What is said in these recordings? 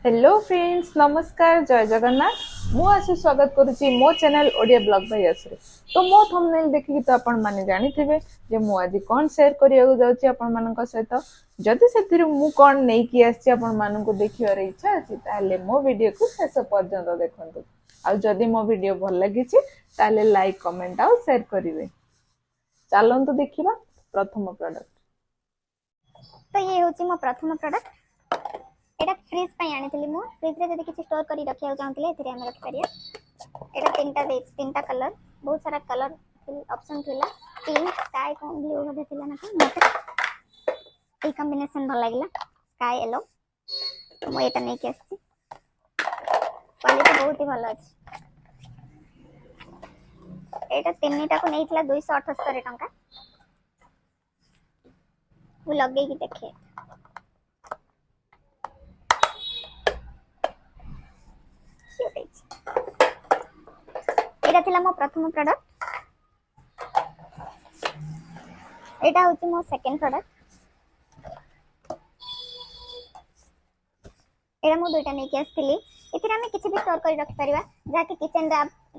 Hello friends, नमस्कार, जय जगन्नाथ। मु आशी स्वागत करुच्ची मो चैनल ओडिया ब्लॉग भाई आसरे। तो मो थंबनेल देखिकी तो आपण माने जानिथिबे जे मु आज कोन शेयर करिया जाउची आपण मानक सहित। जदि सेथिरे मु कोन नै कि आसी आपण मानक देखिवार इच्छा अछि ताले मो वीडियो को शेष पर्यंत देखंतु। आ जदि मो वीडियो भल लागिछि ताले लाइक कमेंट आ शेयर करिवे। चलंतु देखिबा प्रथम प्रोडक्ट। तो ये होची मो प्रथम प्रोडक्ट। एटा फ्रिज पई आनिथिली मु। फ्रिज रे जदि किछि स्टोर करी रखिया चाहतिले एथिरे हम रख परिया। एटा तीनटा कलर, बहुत सारा कलर ऑप्शन थिला। पिंक, स्काई को ब्लू मध्ये थिला ना मते ए कॉम्बिनेशन भल लागिला, स्काई येलो। मो एटा नै के आछि। क्वालिटी बहुत ही भल अछि। एटा तीनटा को नैथिला 278 टंका। मु लगे की देखे एटा थिला मो प्रथम प्रोडक्ट। एटा होची मो सेकंड प्रोडक्ट। एटा मो दुइटा नै के आछिली। एथिरे हम किछि भी स्टोर करी रख परिबा, जाके किचन रे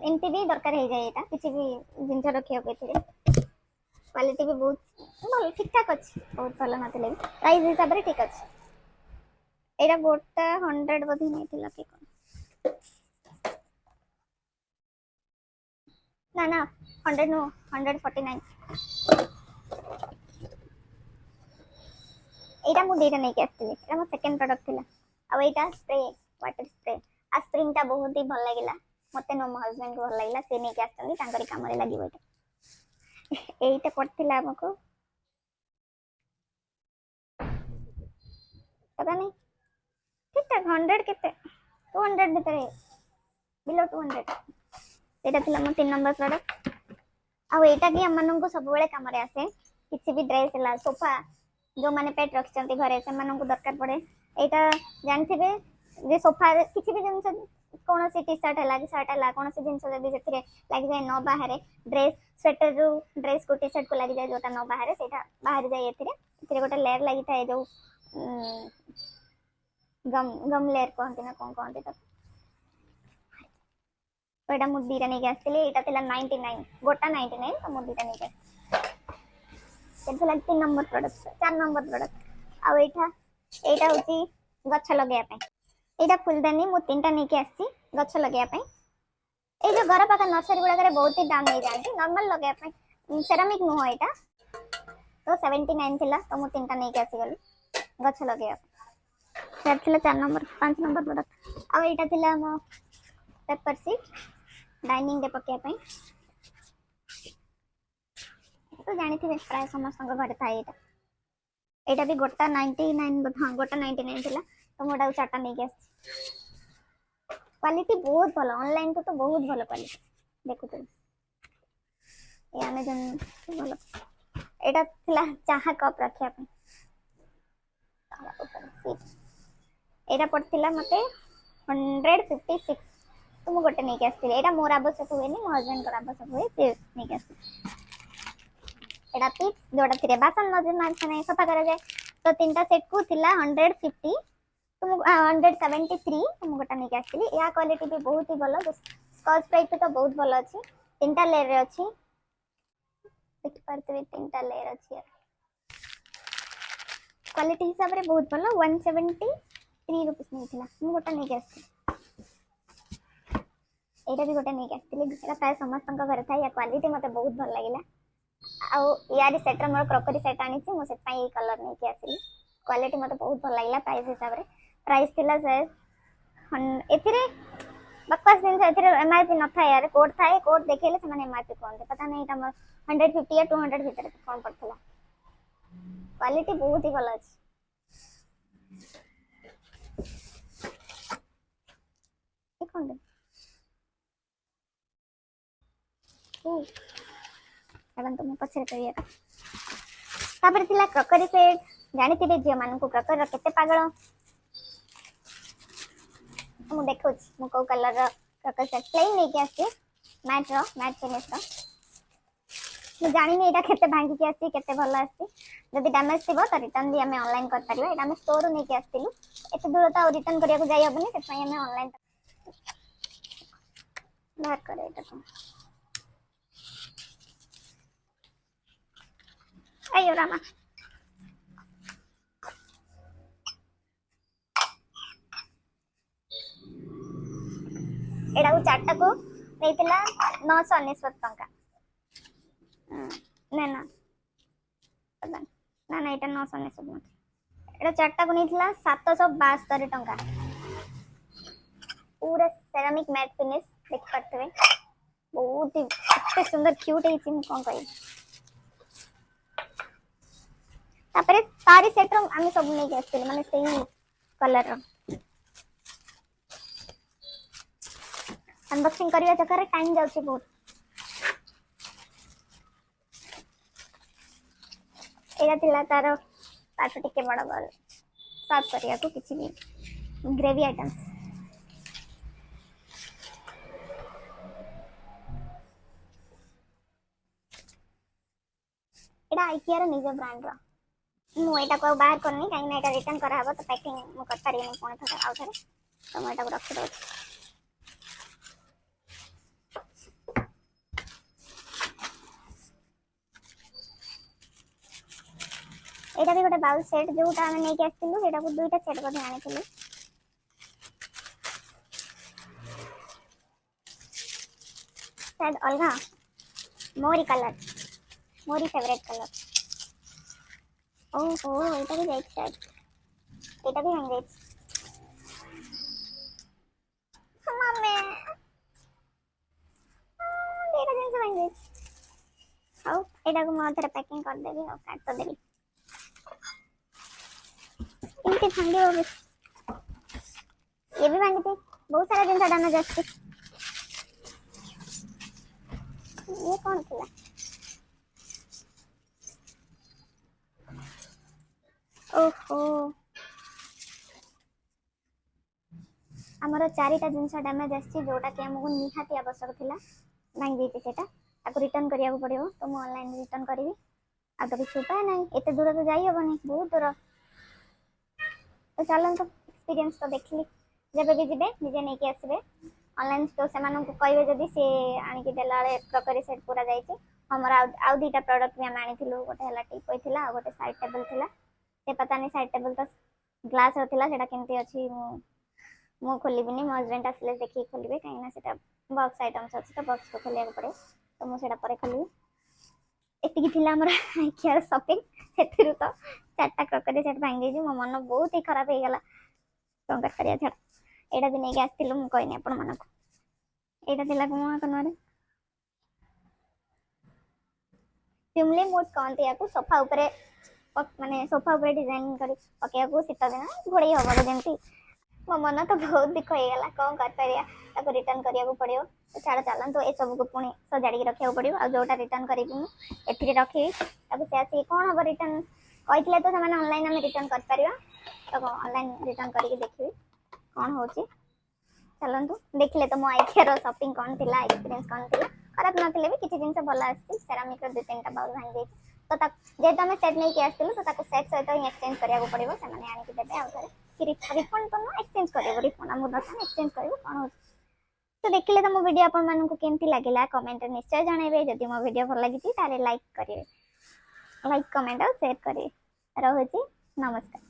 एमती भी दरकार हे जाय। एटा किछि भी जिंस रखियो के एथिरे। क्वालिटी भी बहुत भल ठीक ठाक अछि, बहुत भल नथिले। प्राइस हिसाब रे ठीक अछि। एटा गोटा 100 बधी नै थिला के कोन ना 100 नो 149। एटा मु देटा नै के आछिली। एटा मो सेकंड प्रोडक्ट थिला। आ एटा स्प्रे, वाटर स्प्रे। आ स्प्रिंग ता बहुत ही भल लागिला मते। नो मो हस्बैंड को भल लागिला, से नै के आछली तांकरी काम रे लागिबो। एटा एटा पड़थिला हमको पता नहीं ठीक ठाक 100 केते 200 भीतर बिलो 200। एटा थिला मो 3 नंबर प्रोडक्ट। आ एटा कि हम मानन को सब बेले काम रे आसे। किछि भी ड्रेस ला, सोफा जो माने पेट रखचंती घरे से मानन को दरकार पड़े। एटा जानथिबे जे सोफा रे किछि भी जिंस कोन सी टी शर्ट हला कि शर्ट हला कोन सी जिंस जदी जेथिरे लागि जाय न बाहरे, ड्रेस स्वेटर जो ड्रेस को टी शर्ट को लागि जाय जोटा न बाहरे सेटा बाहर जाय। एथिरे गोटे लेयर लागि थाए जो गम गम लेयर कहंती ना कोन कहंती त। तो एटा मु दीटा नै के आछिली। एटा थिला 99 गोटा 99। तो मु दीटा नै के एटा थिला 3 नंबर प्रोडक्ट, 4 नंबर प्रोडक्ट। आ एटा होची गच्छ लगेया पे। एटा फुलदानी मु तीनटा नै के आछि गच्छ लगेया पे। ए जो घर पाखा नर्सरी गुडा करे बहुत ही दाम नै जानती। नॉर्मल लगेया पे सेरामिक नु हो एटा। तो 79 थिला। तो मु तीनटा नै के आछि गली गच्छ लगेया। एटा थिला 4 नंबर 5 नंबर प्रोडक्ट। आ एटा थिला मो पेपर सीट डाइनिंग रे पकेया पे। तो जानी थी प्राय समस्त घर थाए। एटा भी गोटा 99। हां गोटा 99 थिला। तो मोटा चारटा नै के आछि। क्वालिटी बहुत भल। ऑनलाइन तो बहुत भल क्वालिटी देखु तो। ए अमेज़न भल। एटा थिला चाहा कप रखिया पे। एटा पड़थिला मते 156। तो मु गोटे नै के आछि। एटा मोर आवश्यक होएनी, मो हस्बैंड को आवश्यक होए से नै के आछि। एटा पिक्स जोटा थिरे बासन मजे माने सफा करा जाय। तो तीनटा सेट को थिला 150। तो 173। तो मु गोटा नै के आछि। या क्वालिटी भी बहुत ही भलो। स्कॉच ब्राइट तो बहुत भलो अछि। तीनटा लेयर रे अछि। देख पारते तीनटा लेयर अछि। क्वालिटी हिसाब रे बहुत भलो। 173 रुपीस नै थिला। मु गोटा नै के आछि। एटा भी गोटे नै के आछि। एटा प्राय समस्त घर थाए। या क्वालिटी मते बहुत भल लागिला। आ यारी सेट रे मोर क्रॉकरी सेट आनी छी। मु सेट पई ए कलर नै के आछि। क्वालिटी मते बहुत भल लागिला। प्राइस हिसाब रे प्राइस थिला से एथिरे बकवास दिन से एथिरे एमआरपी न था यार। कोड थाए, कोड देखेले से माने एमआरपी कोन पता नै। एटा 150 या 200 भीतर कोन पड़थला। क्वालिटी बहुत ही भल अछि। देखोंदे एबन तो मु पछरे करिया। तापर थिला क्रॉकरी सेट। जानि थिबे जे मान को क्रॉकर केते पागल। मु देखौ छी मु को कलर क्रॉकर सेट प्लेन नै के आछि। मैट फिनिश रो। ମୁଁ ଜାଣିନି ଏଇଟା କେତେ ଭାଙ୍ଗିକି ଆସିଛି କେତେ ଭଲ ଆସିଛି। ଯଦି ଡ୍ୟାମେଜ ଥିବ ତ ରିଟର୍ନ ବି ଆମେ ଅନଲାଇନ୍ କରିପାରିବା। ଏଇଟା ଆମେ ଷ୍ଟୋରରୁ ନେଇକି ଆସିଥିଲୁ, ଏତେ ଦୂର ତ ଆଉ ରିଟର୍ନ କରିବାକୁ ଯାଇ ହବନି, ସେଥିପାଇଁ ଆମେ ଅନଲାଇନ୍ ବାହାର କରେ ଏଇଟାକୁ। ଆಯ್ୟୋ ରାମା, ଏଇଟାକୁ ଚାରିଟାକୁ ନେଇଥିଲା 999 ଟଙ୍କା। ନା ନା ନା ନା ଏଇଟା 999 ନଥିଲା, ଏଇଟା ଚାରିଟାକୁ ନେଇଥିଲା 772 ଟଙ୍କା। पूरा सेरामिक मैट फिनिश देख पाते हैं, बहुत ही एते सुंदर क्यूट है कौन कह तापरे सारी सेट रो आम सब नहीं आसते माने सेही कलर रो अनबॉक्सिंग करवा चक्कर टाइम जाउछे बहुत। एटा थिला तारो ताटो टिके बड़ बड़ सर्व करिया को किछि भी ग्रेवी आइटम्स। एटा आइकिया रो निज ब्रांड रो मु एटा को बाहर करनी काई ना एटा रिटर्न करा हबो तो पैकिंग मु कर पारिनी कोन थरा आउ थरे तो मु एटा को रखि दो। एटा भी गोटे बाउल सेट जोटा हम नै के आस्तिलु एटा को दुईटा सेट बधे आनिथिलु। शायद अलगा मोरी कलर मोरी फेवरेट कलर। ओहो एटा भी राइट साइड एटा भी हंग जाइछ मम्मी एटा जिंस हंग जाइछ। आउ एटा को म थरे पैकिंग कर देबी और काट तो देबी इनके भांगे हो ये भी भांगी थी बहुत सारा जिंस डैमेज आछि। ये कौन थिला ओहो आमर चारिटा जिनस डैमेज आछि जोटा कि हमको निहाती आवश्यक थिला भांगी जेते सेटा ताको रिटर्न करिया को पड़ियो तो मु ऑनलाइन रिटर्न करबी आ तो किछ उपाय नहीं एते दूर तो जाई हबनी बहुत दूर तो चलन तो एक्सपीरियंस तो देखली जब भी जिबे निजे नै के आसबे ऑनलाइन तो से मानन को कहबे जदी से आनी के देला रे क्रकरी सेट पूरा जाईची हमर आ दुईटा प्रोडक्ट भी हम आनिथिलु गोटे हला टिप होइथिला आ गोटे साइड टेबल थिला से पता नहीं साइड टेबल तो ग्लास रो थिला सेटा केमती अछि मु खोलिबिनी मो हस्बैंड आसले देखि खोलिबे काई ना सेटा बॉक्स आइटम्स अछि तो बॉक्स को खोलिया पड़े तो मु सेटा परे खोलिबी। एतिकी थिला हमर आइकिया शॉपिंग सेथिरु तो चारटा क्रकरी सेट भांगी जे मो मन बहुत ही खराब हे गेला टंका करिया छाड़ एटा भी नै के आस्तिलु मु कहनी आपण मानको एटा थिला कोमा कनरे सिमली मोड कहते या सोफा ऊपर माने सोफा ऊपर डिजाइन करी पकेया को सीता दिन घोड़े हबो जेंती मो मन तो बहुत दुख हो गला कौन कर परिया ताको रिटर्न करिया को पड़ियो तो छाड़ चलन तो ए सब को पुणी सजाड़ी रखिया को पड़ियो आ जोटा रिटर्न करिबी मु एथिरे रखी ताको से आसी कोन हबो रिटर्न कहितले तो समान ऑनलाइन हम रिटर्न कर परियो तो ऑनलाइन रिटर्न करी के देखिबी कोन होची चलन तो देखले तो मो आइकिया रो शॉपिंग कोन थिला एक्सपीरियंस कोन थिला खराब नथिले भी किछि जिंस भल आछि सेरामिक रो दु तीनटा बाउल भांग जाई तो ता जेत हम सेट नै के आस्तिलु तो ताको सेट सहित ही एक्सचेंज करिया को पड़िबो से माने आनी के देबे आ थरे रिफंड तो ना एक्सचेंज करियो रिफंड हम दरकार एक्सचेंज करियो कोन हो तो देखले तो मो वीडियो अपन मानन को केमती लागिला कमेंट रे निश्चय जणाइबे जदि मो वीडियो भल लागिछि ताले लाइक करिवे लाइक कमेंट और शेयर करिवे रहउछि नमस्कार।